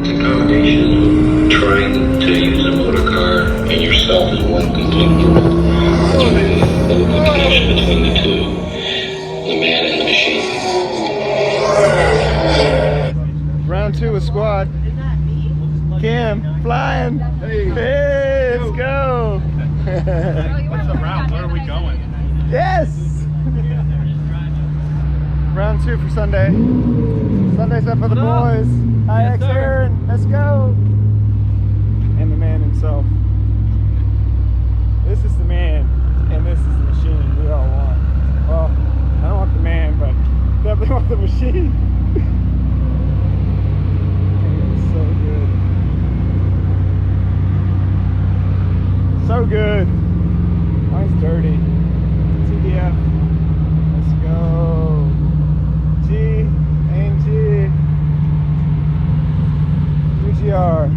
The combination of trying to use a motor car and yourself in one complete world. The connection between the two, the man and the machine. Round 2 with squad. Cam, flying. Hey, let's go. What's the route? Where are we going? Yes. Round 2 for Sunday. Sunday's up for the boys. IX Aaron, let's go. And the man himself. This is the man, and this is the machine we all want. Well, I don't want the man, but definitely want the machine. It's so good. So good. Mine's dirty. TDF. Let's go. G, AMG. UGR.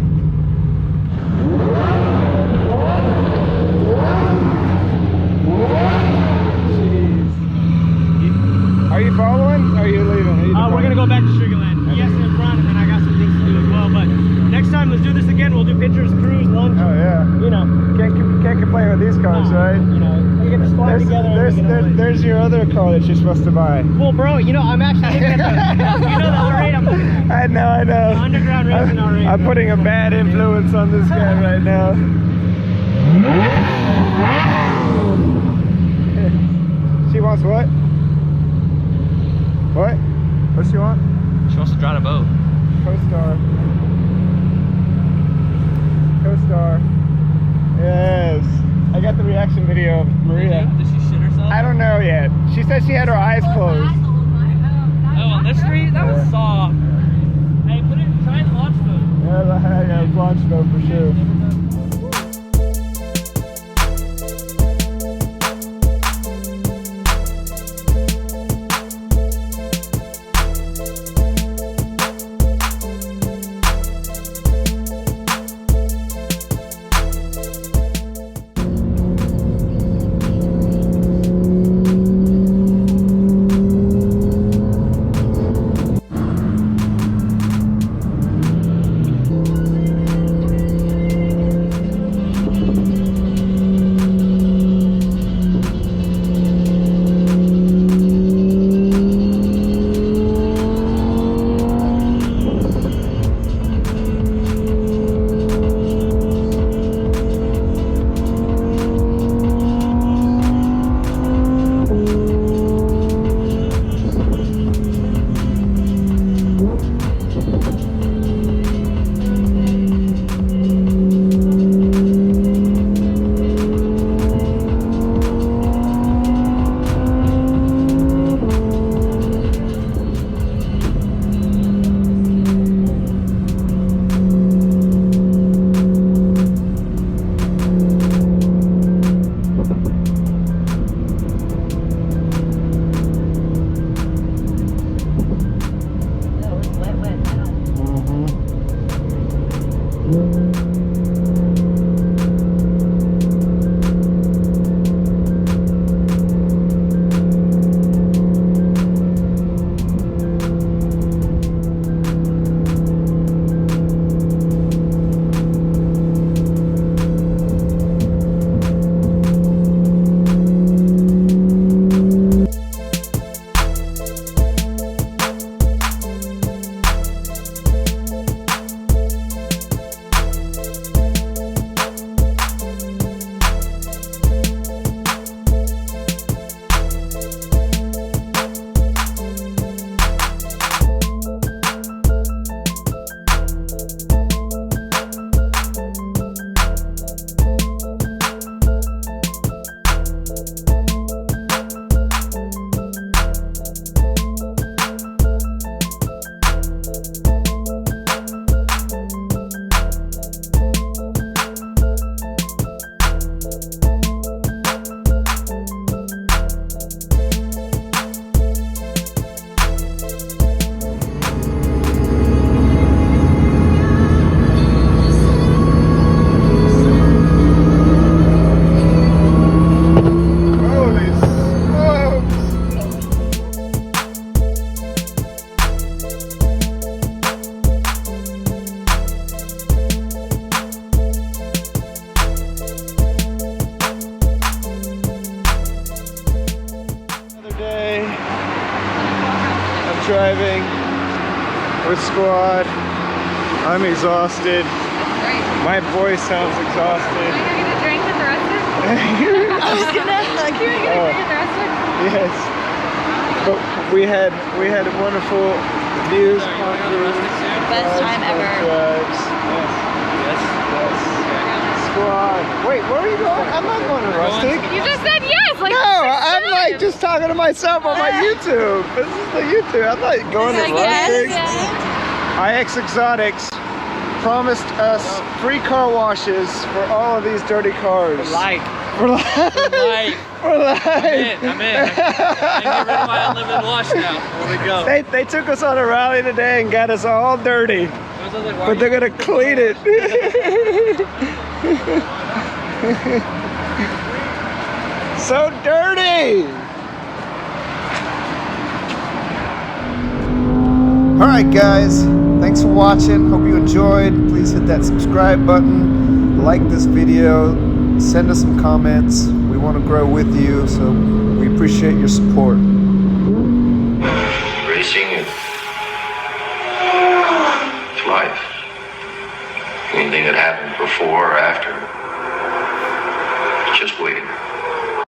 Are you following? Or are you leaving? We're gonna go back to Sugarland. Yes, in front, and then I got some things to do as well. But next time, let's do this again. We'll do pictures, cruise, lunch. Oh yeah. You know, can't complain with these cars, right? You know, we get to squad together. There's your other car that you're supposed to buy. Well, bro, you know, I'm actually looking at the, you know, the R8 I'm looking at. I know. The underground racing R8. I'm putting a bad influence on this guy right now. She wants what? What? What she want? She wants to drive a boat. Co-star. Co-star. Yes. I got the reaction video of Maria. Did she shit herself? I don't know yet. She said she had her eyes closed. Oh, on this street? That was soft. Hey, put it in try the launch mode. Yeah, launch mode for sure. driving with squad. I'm exhausted. My voice sounds exhausted. Are you gonna get a drink with the rest of it? I was gonna hug you. Are you gonna drink with the rest of it? Yes. But we had wonderful views. Best time ever. Drives. Yes. Squad. Wait, where are you going? I'm not going to Rustic. You just said yes. Like No, I'm like just talking to myself on my YouTube. This is the YouTube. I'm not going to Rustic. IXEXOTICs promised us free car washes for all of these dirty cars. For life. For life. For life. For life. I'm in. I get rid of my unlimited wash now. Here we go. They took us on a rally today and got us all dirty. But they're gonna clean it. So dirty. All right, guys. Thanks for watching. Hope you enjoyed. Please hit that subscribe button. Like this video. Send us some comments. We want to grow with you, so we appreciate your support. Racing is life. Anything that happened before or after